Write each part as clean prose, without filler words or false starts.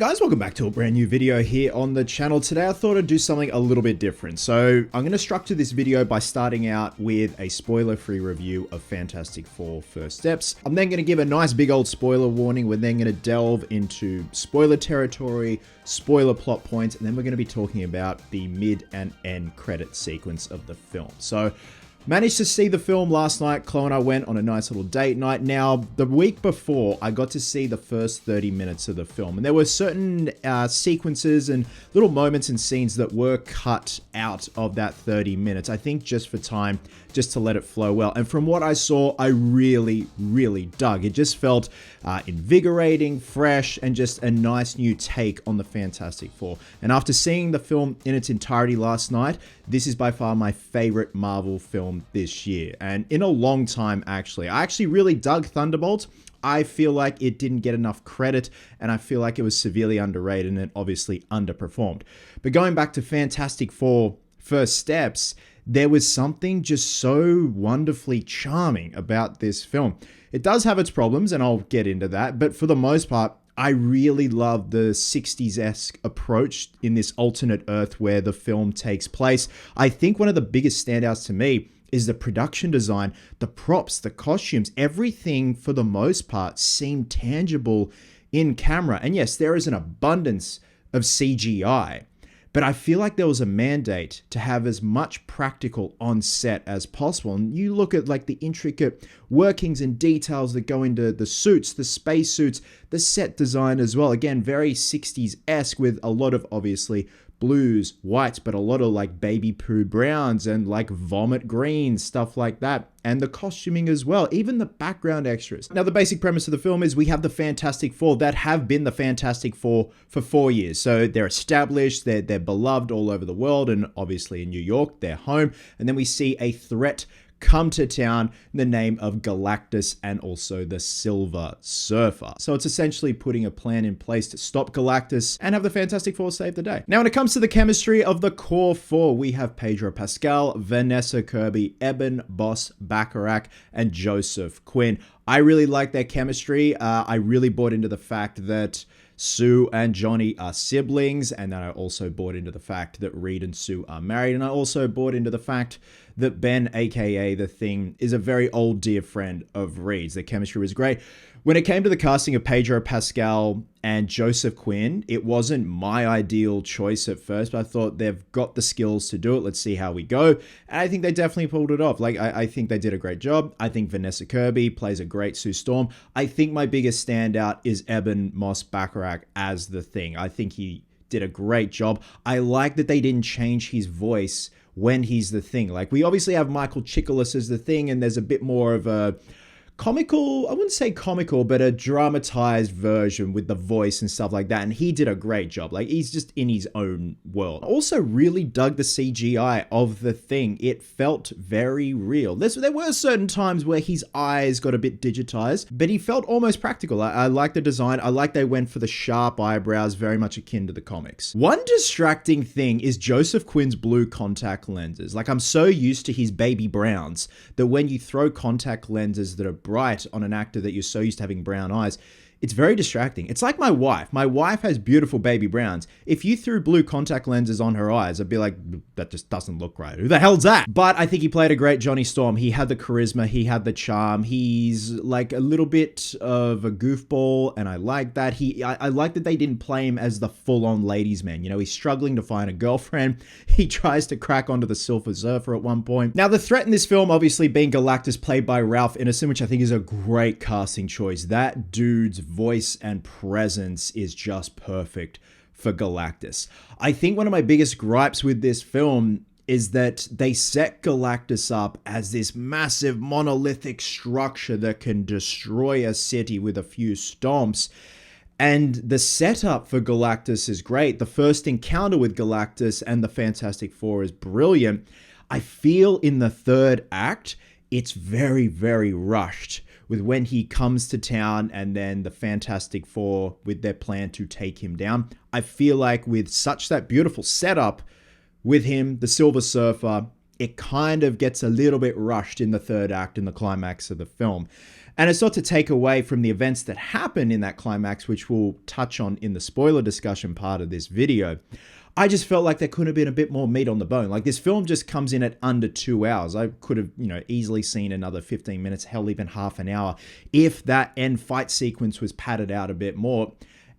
Guys, welcome back to a brand new video here on the channel. Today I thought I'd do something a little bit different. So I'm going to structure this video by starting out with a spoiler-free review of Fantastic Four First Steps. I'm then going to give a nice big old spoiler warning. We're then going to delve into spoiler territory, spoiler plot points, and then we're going to be talking about the mid and end credit sequence of the film. So managed to see the film last night. Chloe and I went on a nice little date night. Now, the week before, I got to see the first 30 minutes of the film. And there were certain sequences and little moments and scenes that were cut out of that 30 minutes. I think just for time, just to let it flow well. And from what I saw, I really dug. It just felt invigorating, fresh, and just a nice new take on the Fantastic Four. And after seeing the film in its entirety last night, this is by far my favorite Marvel film this year. And in a long time, actually. I actually really dug Thunderbolt. I feel like it didn't get enough credit, and I feel like it was severely underrated, and it obviously underperformed. But going back to Fantastic Four First Steps, there was something just so wonderfully charming about this film. It does have its problems, and I'll get into that, but for the most part, I really love the 60s-esque approach in this alternate Earth where the film takes place. I think one of the biggest standouts to me is the production design, the props, the costumes, everything for the most part seemed tangible in camera. And yes, there is an abundance of CGI, but I feel like there was a mandate to have as much practical on set as possible. And you look at like the intricate workings and details that go into the suits, the space suits, the set design as well. Again, very 60s-esque with a lot of obviously blues, whites, but a lot of like baby poo browns and like vomit greens, stuff like that. And the costuming as well, even the background extras. Now, the basic premise of the film is we have the Fantastic Four that have been the Fantastic Four for 4 years. So they're established, they're beloved all over the world, and obviously in New York, their home. And then we see a threat come to town in the name of Galactus and also the Silver Surfer. So it's essentially putting a plan in place to stop Galactus and have the Fantastic Four save the day. Now, when it comes to the chemistry of the core four, we have Pedro Pascal, Vanessa Kirby, Eben Boss Bacharach, and Joseph Quinn. I really like their chemistry. I really bought into the fact that Sue and Johnny are siblings, and then I also bought into the fact that Reed and Sue are married, and I also bought into the fact that Ben, aka The Thing, is a very old dear friend of Reed's. The chemistry was great. When it came to the casting of Pedro Pascal and Joseph Quinn, it wasn't my ideal choice at first, but I thought they've got the skills to do it. Let's see how we go. And I think they definitely pulled it off. Like, I think they did a great job. I think Vanessa Kirby plays a great Sue Storm. I think my biggest standout is Eben Moss Bacharach as The Thing. I think he did a great job. I like that they didn't change his voice when he's The Thing. Like, we obviously have Michael Chiklis as The Thing, and there's a bit more of a comical, I wouldn't say comical, but a dramatized version with the voice and stuff like that. And he did a great job. Like, he's just in his own world. I also really dug the CGI of The Thing. It felt very real. There were certain times where his eyes got a bit digitized, but he felt almost practical. I like the design. I like they went for the sharp eyebrows, very much akin to the comics. One distracting thing is Joseph Quinn's blue contact lenses. Like, I'm so used to his baby browns that when you throw contact lenses that are bright on an actor that you're so used to having brown eyes, it's very distracting. It's like my wife. My wife has beautiful baby browns. If you threw blue contact lenses on her eyes, I'd be like, that just doesn't look right. Who the hell's that? But I think he played a great Johnny Storm. He had the charisma. He had the charm. He's like a little bit of a goofball, and I like that. I like that they didn't play him as the full-on ladies' man. You know, he's struggling to find a girlfriend. He tries to crack onto the Silver Surfer at one point. Now, the threat in this film, obviously being Galactus, played by Ralph Ineson, which I think is a great casting choice. That dude's voice and presence is just perfect for Galactus. I think one of my biggest gripes with this film is that they set Galactus up as this massive monolithic structure that can destroy a city with a few stomps. And the setup for Galactus is great. The first encounter with Galactus and the Fantastic Four is brilliant. I feel in the third act, it's very rushed with when he comes to town and then the Fantastic Four with their plan to take him down. I feel like with such that beautiful setup with him, the Silver Surfer, it kind of gets a little bit rushed in the third act, in the climax of the film. And it's not to take away from the events that happen in that climax, which we'll touch on in the spoiler discussion part of this video. I just felt like there could have been a bit more meat on the bone. Like, this film just comes in at under 2 hours. I could have, easily seen another 15 minutes, hell, even half an hour, if that end fight sequence was padded out a bit more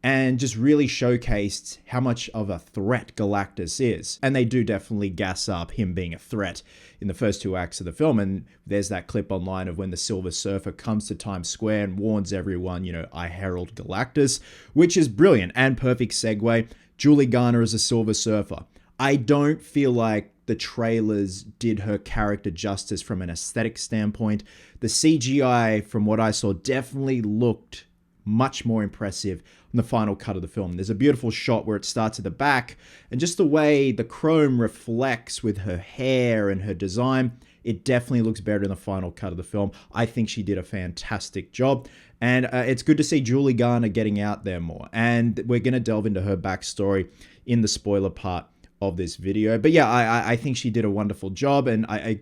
and just really showcased how much of a threat Galactus is. And they do definitely gas up him being a threat in the first 2 acts of the film. And there's that clip online of when the Silver Surfer comes to Times Square and warns everyone, I herald Galactus, which is brilliant and perfect segue. Julie Garner as a Silver Surfer. I don't feel like the trailers did her character justice from an aesthetic standpoint. The CGI, from what I saw, definitely looked much more impressive in the final cut of the film. There's a beautiful shot where it starts at the back, and just the way the chrome reflects with her hair and her design, it definitely looks better in the final cut of the film. I think she did a fantastic job. And it's good to see Julie Garner getting out there more. And we're going to delve into her backstory in the spoiler part of this video. But yeah, I think she did a wonderful job. And I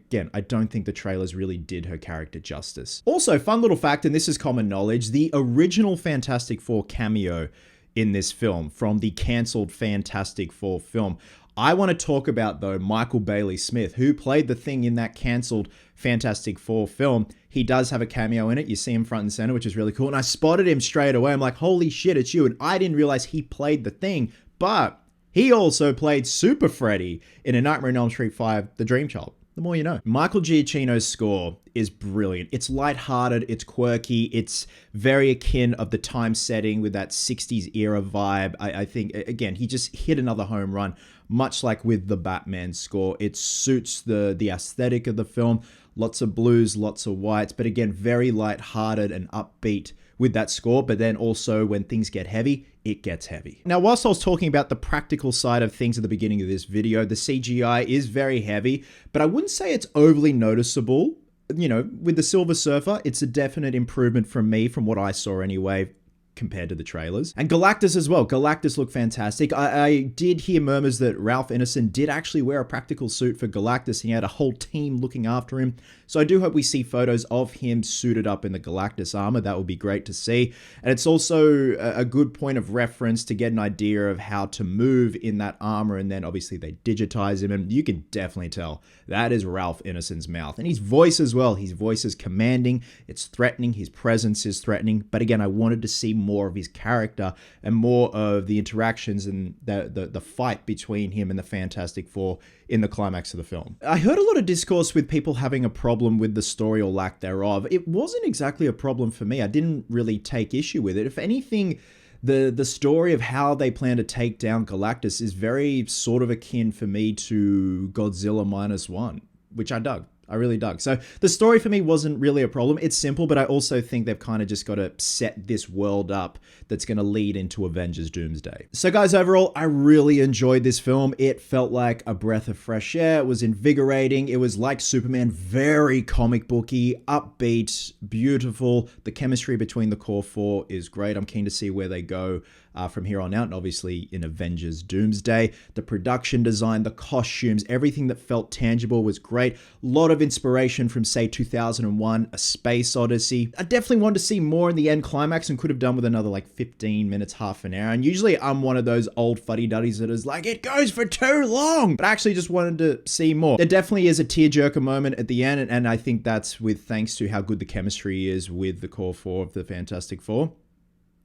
don't think the trailers really did her character justice. Also, fun little fact, and this is common knowledge, the original Fantastic Four cameo in this film from the cancelled Fantastic Four film. I want to talk about, though, Michael Bailey Smith, who played the Thing in that cancelled Fantastic Four film. He does have a cameo in it. You see him front and center, which is really cool. And I spotted him straight away. I'm like, holy shit, it's you. And I didn't realize he played the Thing, but he also played Super Freddy in A Nightmare on Elm Street 5, The Dream Child. The more you know. Michael Giacchino's score is brilliant. It's lighthearted, it's quirky, it's very akin of the time setting with that 60s era vibe. I think, again, he just hit another home run, much like with the Batman score. It suits the aesthetic of the film. Lots of blues, lots of whites, but again, very lighthearted and upbeat with that score. But then also when things get heavy, it gets heavy. Now, whilst I was talking about the practical side of things at the beginning of this video, the CGI is very heavy, but I wouldn't say it's overly noticeable. With the Silver Surfer, it's a definite improvement from me, from what I saw anyway, compared to the trailers. And Galactus as well. Galactus looked fantastic. I did hear murmurs that Ralph Ineson did actually wear a practical suit for Galactus. He had a whole team looking after him. So I do hope we see photos of him suited up in the Galactus armor. That would be great to see. And it's also a good point of reference to get an idea of how to move in that armor. And then obviously they digitize him. And you can definitely tell that is Ralph Ineson's mouth. And his voice as well. His voice is commanding. It's threatening. His presence is threatening. But again, I wanted to see more of his character and more of the interactions and the fight between him and the Fantastic Four in the climax of the film. I heard a lot of discourse with people having a problem with the story or lack thereof. It wasn't exactly a problem for me. I didn't really take issue with it. If anything, the story of how they plan to take down Galactus is very sort of akin for me to Godzilla -1, which I dug. I really dug. So the story for me wasn't really a problem. It's simple, but I also think they've kind of just got to set this world up that's going to lead into Avengers Doomsday. So guys, overall, I really enjoyed this film. It felt like a breath of fresh air. It was invigorating. It was like Superman, very comic booky, upbeat, beautiful. The chemistry between the core four is great. I'm keen to see where they go from here on out, and obviously in Avengers Doomsday. The production design, the costumes, everything that felt tangible was great. A lot of inspiration from, say, 2001, A Space Odyssey. I definitely wanted to see more in the end climax and could have done with another like 15 minutes, half an hour. And usually I'm one of those old fuddy-duddies that is like, it goes for too long, but I actually just wanted to see more. There definitely is a tearjerker moment at the end, and I think that's with thanks to how good the chemistry is with the core four of the Fantastic Four.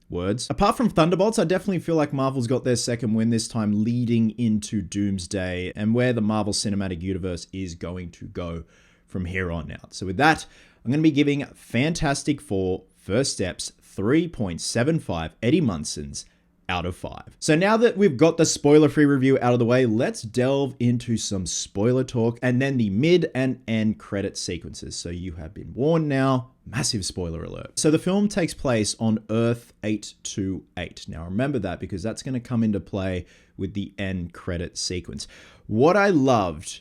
Words. Apart from Thunderbolts, I definitely feel like Marvel's got their second win this time leading into Doomsday and where the Marvel Cinematic Universe is going to go from here on out. So with that, I'm going to be giving Fantastic Four First Steps 3.75 Eddie Munsons out of 5. So now that we've got the spoiler-free review out of the way, let's delve into some spoiler talk and then the mid and end credit sequences. So you have been warned now. Massive spoiler alert. So the film takes place on Earth 828. Now remember that because that's going to come into play with the end credit sequence. What I loved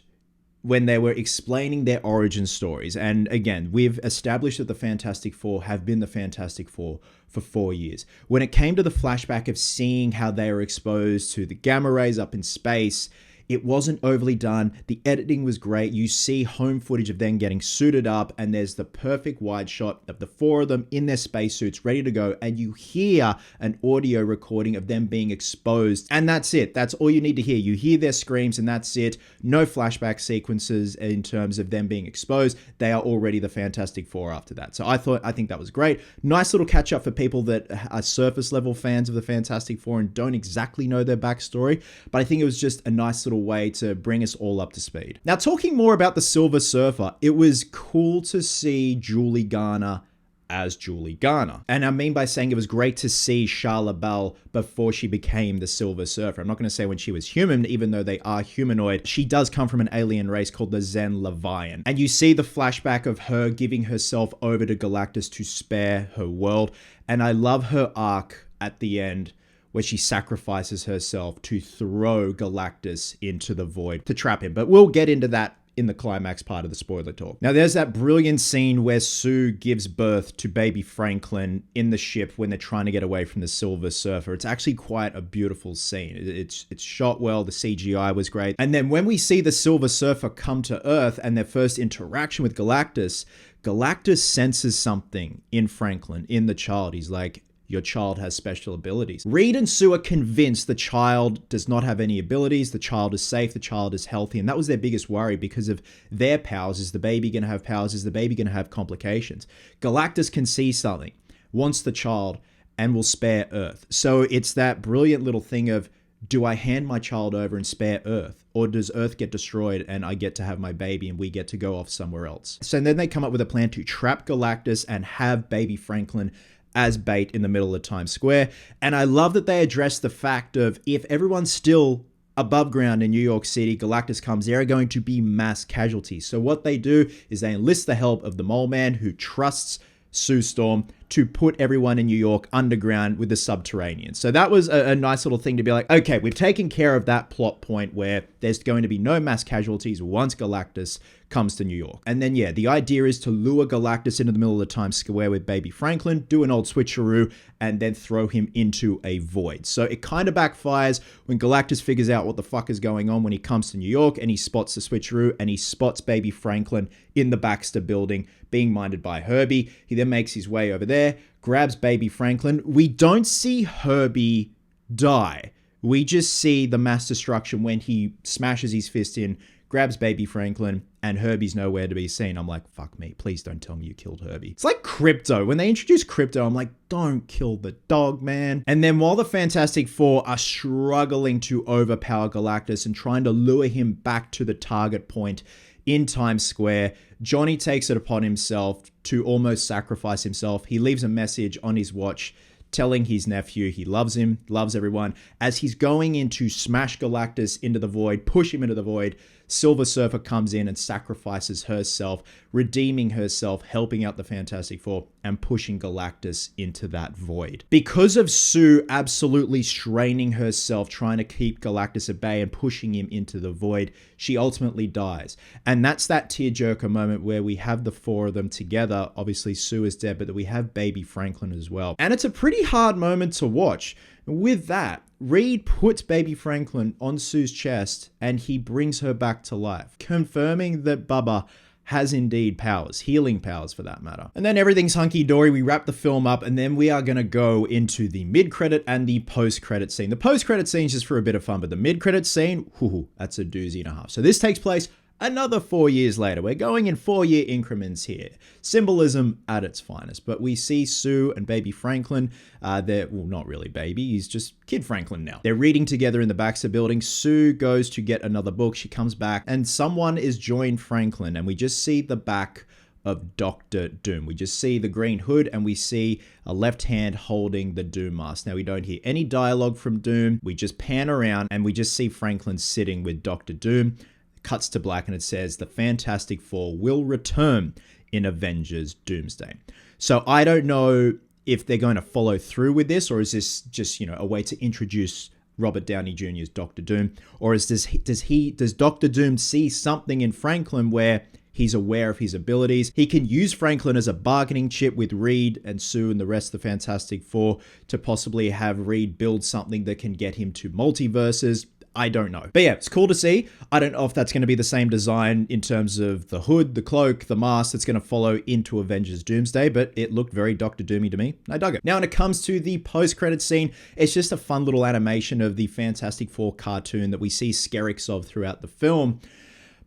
when they were explaining their origin stories, and again, we've established that the Fantastic Four have been the Fantastic Four for 4 years. When it came to the flashback of seeing how they were exposed to the gamma rays up in space, It wasn't overly done. The editing was great. You see home footage of them getting suited up, and there's the perfect wide shot of the four of them in their spacesuits ready to go, and you hear an audio recording of them being exposed, and that's it. That's all you need to hear. You hear their screams, and that's it. No flashback sequences in terms of them being exposed. They are already the Fantastic Four after that. So I think that was great. Nice little catch up for people that are surface level fans of the Fantastic Four and don't exactly know their backstory, but I think it was just a nice little way to bring us all up to speed. Now, talking more about the Silver Surfer, it was cool to see Julie Garner as Julie Garner. And I mean by saying it was great to see Charla Bell before she became the Silver Surfer. I'm not going to say when she was human, even though they are humanoid. She does come from an alien race called the Zen Levian. And you see the flashback of her giving herself over to Galactus to spare her world. And I love her arc at the end, where she sacrifices herself to throw Galactus into the void to trap him. But we'll get into that in the climax part of the spoiler talk. Now, there's that brilliant scene where Sue gives birth to baby Franklin in the ship when they're trying to get away from the Silver Surfer. It's actually quite a beautiful scene. It's shot well. The CGI was great. And then when we see the Silver Surfer come to Earth and their first interaction with Galactus, Galactus senses something in Franklin, in the child. He's like, your child has special abilities. Reed and Sue are convinced the child does not have any abilities. The child is safe. The child is healthy. And that was their biggest worry because of their powers. Is the baby going to have powers? Is the baby going to have complications? Galactus can see something, wants the child, and will spare Earth. So it's that brilliant little thing of, do I hand my child over and spare Earth? Or does Earth get destroyed and I get to have my baby and we get to go off somewhere else? So then they come up with a plan to trap Galactus and have baby Franklin as bait in the middle of Times Square. And I love that they address the fact of, if everyone's still above ground in New York City, Galactus comes, there are going to be mass casualties. So what they do is they enlist the help of the Mole Man, who trusts Sue Storm to put everyone in New York underground with the subterranean. So that was a nice little thing to be like, okay, we've taken care of that plot point where there's going to be no mass casualties once Galactus comes to New York. And then, yeah, the idea is to lure Galactus into the middle of the Times Square with baby Franklin, do an old switcheroo, and then throw him into a void. So it kind of backfires when Galactus figures out what the fuck is going on when he comes to New York and he spots the switcheroo and he spots baby Franklin in the Baxter building being minded by Herbie. He then makes his way over there, grabs baby Franklin. We don't see Herbie die. We just see the mass destruction when he smashes his fist in, grabs baby Franklin, and Herbie's nowhere to be seen. I'm like, fuck me, please don't tell me you killed Herbie. It's like Crypto. When they introduced Crypto, I'm like, don't kill the dog, man. And then while the Fantastic Four are struggling to overpower Galactus and trying to lure him back to the target point in Times Square, Johnny takes it upon himself to almost sacrifice himself. He leaves a message on his watch telling his nephew he loves him, loves everyone. As he's going in to smash Galactus into the void, push him into the void, Silver Surfer comes in and sacrifices herself, redeeming herself, helping out the Fantastic Four, and pushing Galactus into that void. Because of Sue absolutely straining herself, trying to keep Galactus at bay and pushing him into the void, she ultimately dies. And that's that tearjerker moment where we have the four of them together. Obviously, Sue is dead, but we have baby Franklin as well. And it's a pretty hard moment to watch. With that, Reed puts baby Franklin on Sue's chest and he brings her back to life, confirming that Bubba has indeed powers, healing powers for that matter. And then everything's hunky-dory, we wrap the film up, and then we are going to go into the mid-credit and the post-credit scene. The post-credit scene is just for a bit of fun, but the mid-credit scene, that's a doozy and a half. So this takes place another 4 years later. We're going in 4-year increments here. Symbolism at its finest. But we see Sue and baby Franklin. They're, well, not really baby. He's just kid Franklin now. They're reading together in the Baxter building. Sue goes to get another book. She comes back and someone is joined Franklin. And we just see the back of Dr. Doom. We just see the green hood and we see a left hand holding the Doom mask. Now we don't hear any dialogue from Doom. We just pan around and we just see Franklin sitting with Dr. Doom. Cuts to black and it says the Fantastic Four will return in Avengers Doomsday. So I don't know if they're going to follow through with this, or is this just, a way to introduce Robert Downey Jr.'s Dr. Doom, or does Dr. Doom see something in Franklin where he's aware of his abilities? He can use Franklin as a bargaining chip with Reed and Sue and the rest of the Fantastic Four to possibly have Reed build something that can get him to multiverses. I don't know. But yeah, it's cool to see. I don't know if that's going to be the same design in terms of the hood, the cloak, the mask that's going to follow into Avengers Doomsday, but it looked very Doctor Doomy to me. I dug it. Now, when it comes to the post-credit scene, it's just a fun little animation of the Fantastic Four cartoon that we see skerricks of throughout the film.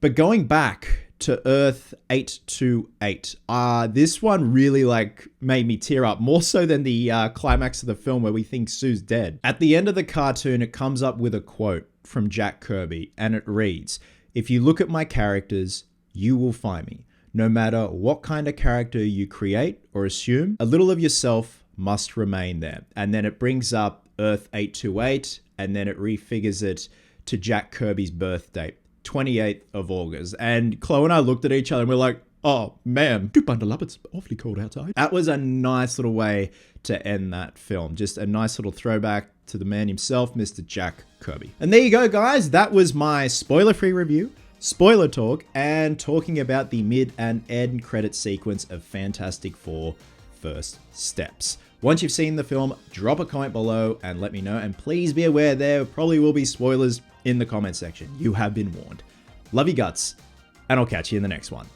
But going back to Earth 828, this one really made me tear up, more so than the climax of the film where we think Sue's dead. At the end of the cartoon, it comes up with a quote from Jack Kirby, and it reads, "If you look at my characters, you will find me. No matter what kind of character you create or assume, a little of yourself must remain there." And then it brings up Earth 828, and then it refigures it to Jack Kirby's birth date, 28th of August. And Chloe and I looked at each other and we're like, oh man, do bundle up, it's awfully cold outside. That was a nice little way to end that film. Just a nice little throwback to the man himself, Mr. Jack Kirby. And there you go, guys. That was my spoiler-free review, spoiler talk, and talking about the mid and end credit sequence of Fantastic Four First Steps. Once you've seen the film, drop a comment below and let me know. And please be aware there probably will be spoilers in the comment section. You have been warned. Love you guts, and I'll catch you in the next one.